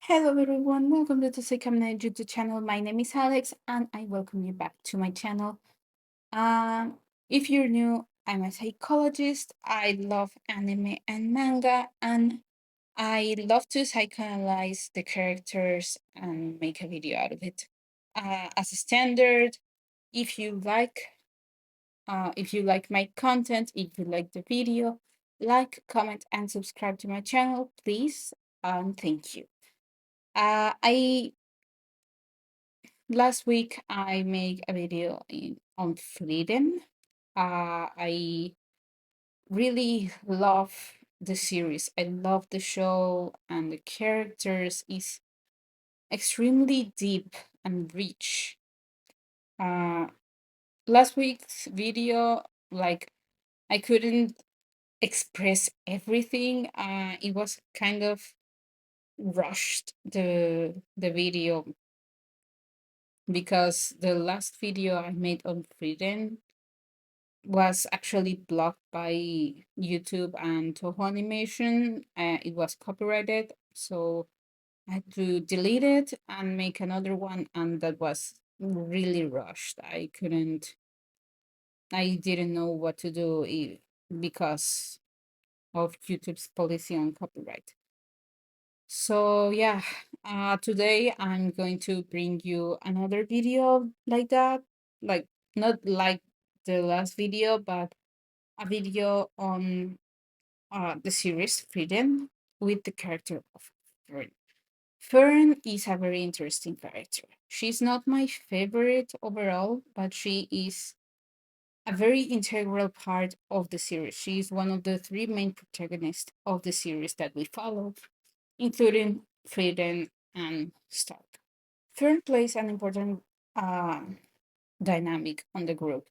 Hello everyone, welcome to the Psychanime Youtube Channel. My name is Alex and I welcome you back to my channel. If you're new, I'm a psychologist. I love anime and manga and I love to psychoanalyze the characters and make a video out of it. As a standard, if you like my content, if you like the video, like, comment, and subscribe to my channel, please. Thank you. I Last week I made a video on Frieren. I really love the series. I love the show and the characters is extremely deep and rich. Uh, Last week's video, like I couldn't express everything. It was kind of rushed the video because the last video I made on Frieren was actually blocked by YouTube and Toho Animation. It was copyrighted, so I had to delete it and make another one, and that was really rushed. I didn't know what to do because of YouTube's policy on copyright. So yeah, today I'm going to bring you another video like that, like not like the last video, but a video on the series Frieren with the character of Fern. Fern is a very interesting character. She's not my favorite overall, but she is a very integral part of the series. She is one of the three main protagonists of the series that we follow, including Frieren and Stark. Fern plays an important um dynamic on the group.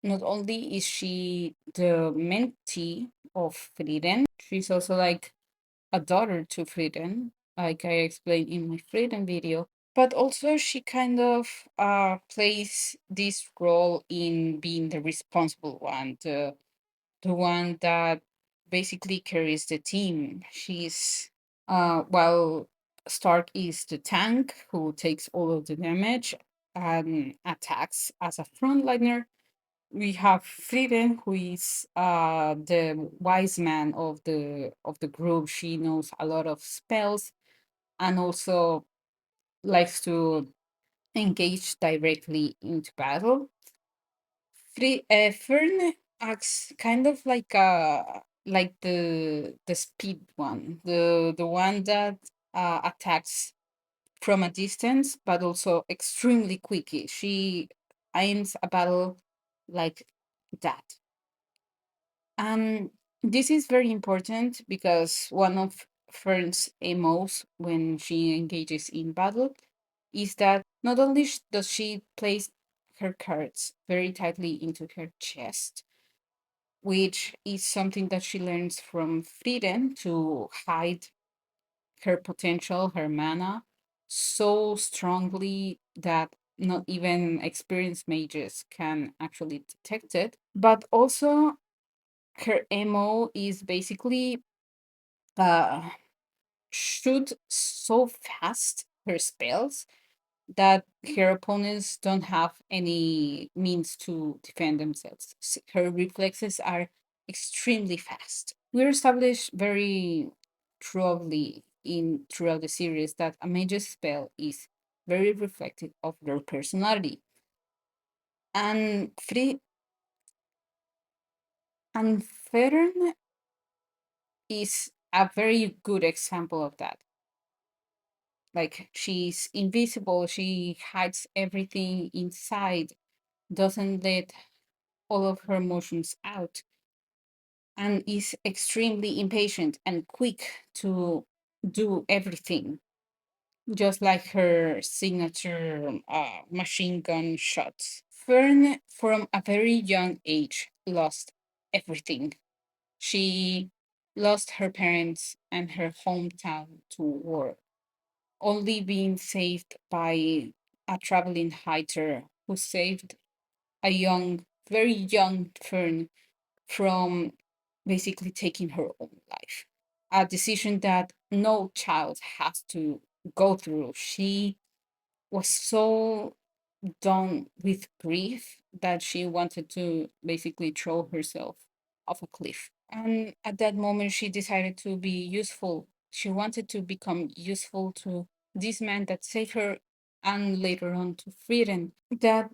Not only is she the mentee of Frieren, she's also like a daughter to Frieren, like I explained in my Frieren video. But also she kind of plays this role in being the responsible one, the one that basically carries the team. She's while Stark is the tank who takes all of the damage and attacks as a frontliner, we have Frieren, who is the wise man of the group. She knows a lot of spells and also likes to engage directly into battle. Fern acts kind of like the speed one, the one that attacks from a distance, but also extremely quickly. She ends a battle like that. And this is very important because one of Fern's MOs when she engages in battle is that not only does she place her cards very tightly into her chest, which is something that she learns from Frieren to hide her potential, her mana, so strongly that not even experienced mages can actually detect it. But also her MO is basically uh shoot so fast her spells that her opponents don't have any means to defend themselves. Her reflexes are extremely fast. We're established very thoroughly throughout the series that a mage's spell is very reflective of their personality. And and Fern is a very good example of that. Like she's invisible, she hides everything inside, doesn't let all of her emotions out, and is extremely impatient and quick to do everything, just like her signature machine gun shots. Fern, from a very young age, lost everything. She lost her parents and her hometown to war, only being saved by a traveling hiker who saved a young, very young Fern from basically taking her own life. A decision that no child has to go through. She was so done with grief that she wanted to basically throw herself off a cliff. And at that moment, she decided to be useful. She wanted to become useful to this man that saved her and later on to Frieren. That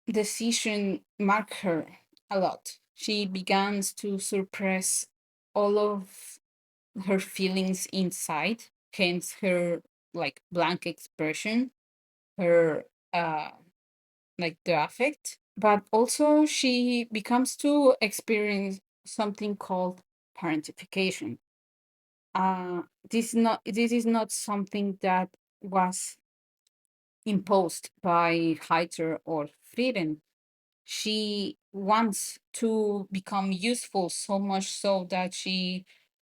decision marked her a lot. She began to suppress all of her feelings inside, hence her like blank expression, her uh like the affect, but also she becomes to experience something called parentification. This is not something that was imposed by Heiter or Frieden. She wants to become useful so much so that she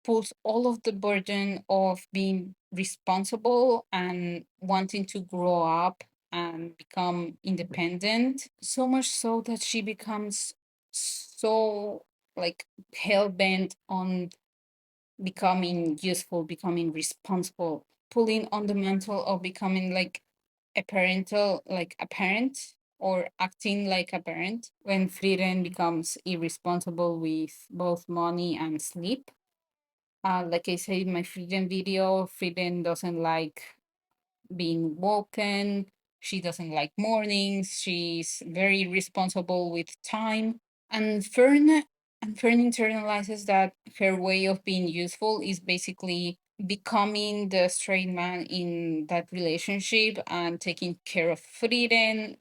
pulls all of the burden of being responsible and wanting to grow up and become independent, so much so that she becomes so like hell bent on becoming useful, becoming responsible, pulling on the mantle of becoming like a parent or acting like a parent when Frieden becomes irresponsible with both money and sleep. Like I said in my Frieden video, Frieden doesn't like being woken. She doesn't like mornings. She's very responsible with time. And Fern internalizes that her way of being useful is basically becoming the straight man in that relationship and taking care of Frieden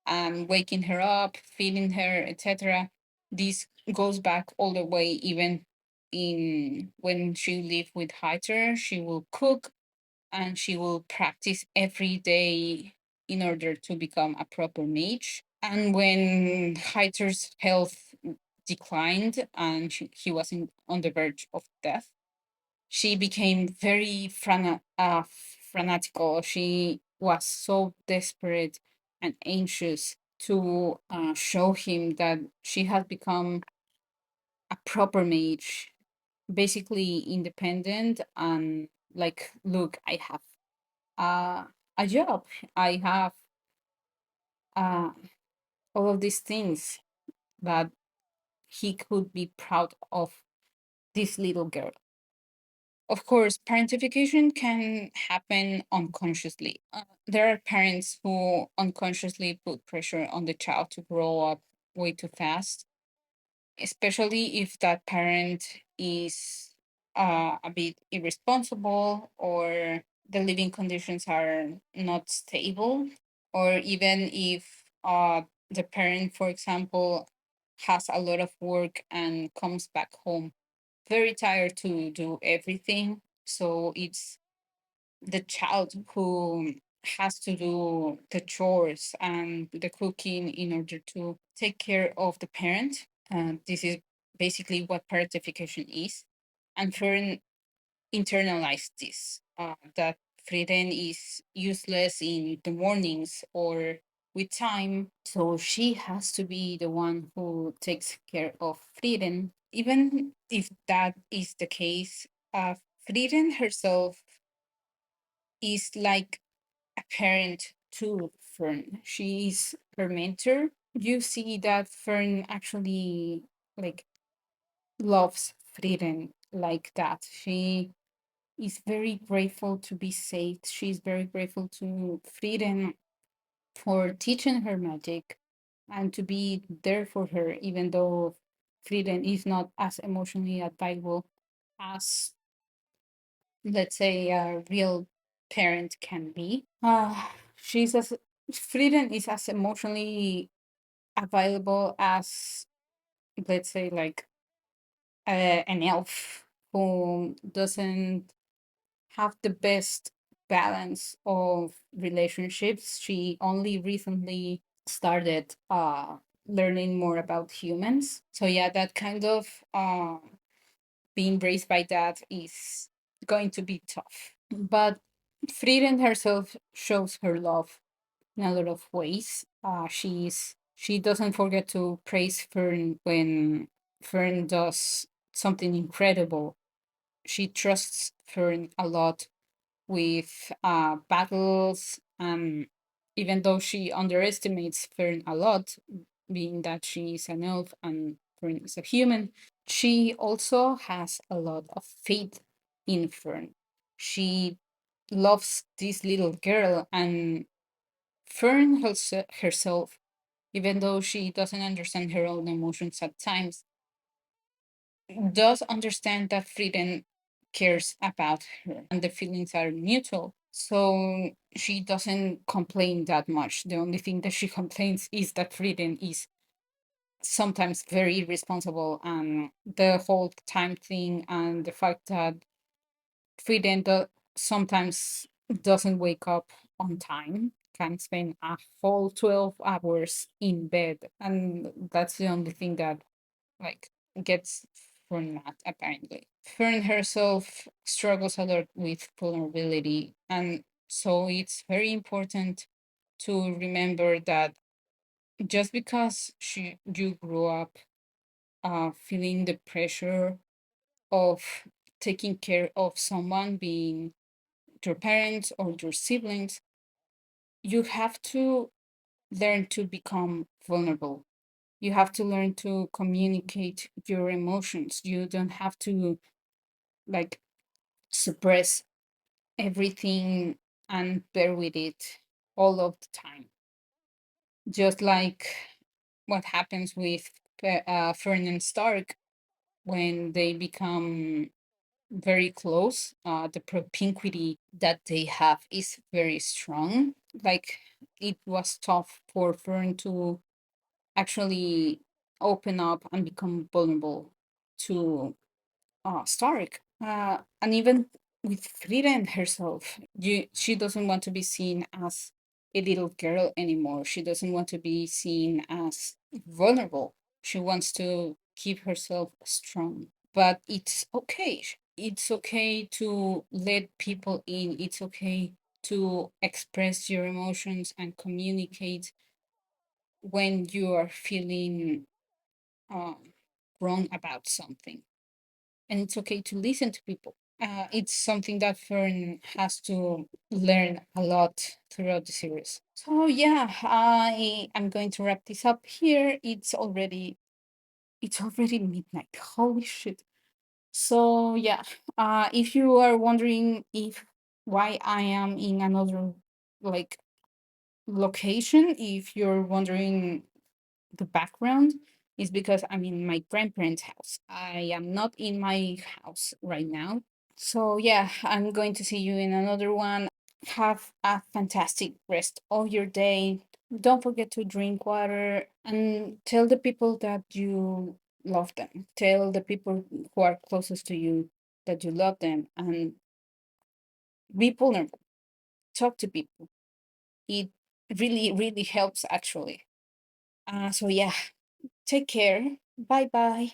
and waking her up, feeding her, etc. This goes back all the way even in when she lived with Heiter. She will cook and she will practice every day in order to become a proper mage. And when Heiter's health declined and he was on the verge of death, she became very fanatical. She was so desperate and anxious to show him that she had become a proper mage, basically independent and like, look, I have uh, a job. I have uh, all of these things that he could be proud of this little girl. Of course, parentification can happen unconsciously. There are parents who unconsciously put pressure on the child to grow up way too fast, especially if that parent is a bit irresponsible or the living conditions are not stable, or even if the parent, for example, has a lot of work and comes back home very tired to do everything. So it's the child who has to do the chores and the cooking in order to take care of the parent. This is basically what parentification is. And Fern internalized this, that Frieden is useless in the mornings or with time. So she has to be the one who takes care of Frieden. Even if that is the case, Frieden herself is like a parent to Fern. She's her mentor. You see that Fern actually like loves Frieden like that. She is very grateful to be saved. She's very grateful to Frieden for teaching her magic and to be there for her, even though Frieden is not as emotionally available as, let's say, a real parent can be. She's as Frieden is as emotionally available as, let's say, like an elf who doesn't have the best balance of relationships. She only recently started learning more about humans. So yeah, that kind of being raised by that is going to be tough. But Frieden herself shows her love in a lot of ways. She doesn't forget to praise Fern when Fern does something incredible. She trusts Fern a lot with battles. Even though she underestimates Fern a lot, being that she is an elf and Fern is a human, she also has a lot of faith in Fern. She loves this little girl, and Fern herself, even though she doesn't understand her own emotions at times, does understand that Frieden cares about her and the feelings are mutual. So she doesn't complain that much. The only thing that she complains is that Frieden is sometimes very irresponsible, and the whole time thing, and the fact that Frieden sometimes doesn't wake up on time, can spend a whole 12 hours in bed, and that's the only thing that like gets Fern mad apparently. Fern herself struggles a lot with vulnerability, and so it's very important to remember that just because you grew up feeling the pressure of taking care of someone, being your parents or your siblings, you have to learn to become vulnerable. You have to learn to communicate your emotions. You don't have to like suppress everything and bear with it all of the time. Just like what happens with Fern and Stark when they become very close. The propinquity that they have is very strong. Like it was tough for Fern to actually open up and become vulnerable to Stark. And even with Frieden herself, she doesn't want to be seen as a little girl anymore. She doesn't want to be seen as vulnerable. She wants to keep herself strong. But it's okay. It's okay to let people in. It's okay to express your emotions and communicate when you are feeling um, wrong about something, and it's okay to listen to people. It's something that Fern has to learn a lot throughout the series. So yeah, I am going to wrap this up here. It's already midnight. Holy shit. So yeah, if you are wondering if why I am in another like location, if you're wondering the background, is because I'm in my grandparents' house. I am not in my house right now. So yeah, I'm going to see you in another one. Have a fantastic rest of your day. Don't forget to drink water and tell the people that you love them. Tell the people who are closest to you that you love them, and be vulnerable. Talk to people. It really, really helps actually. So yeah, take care. Bye bye.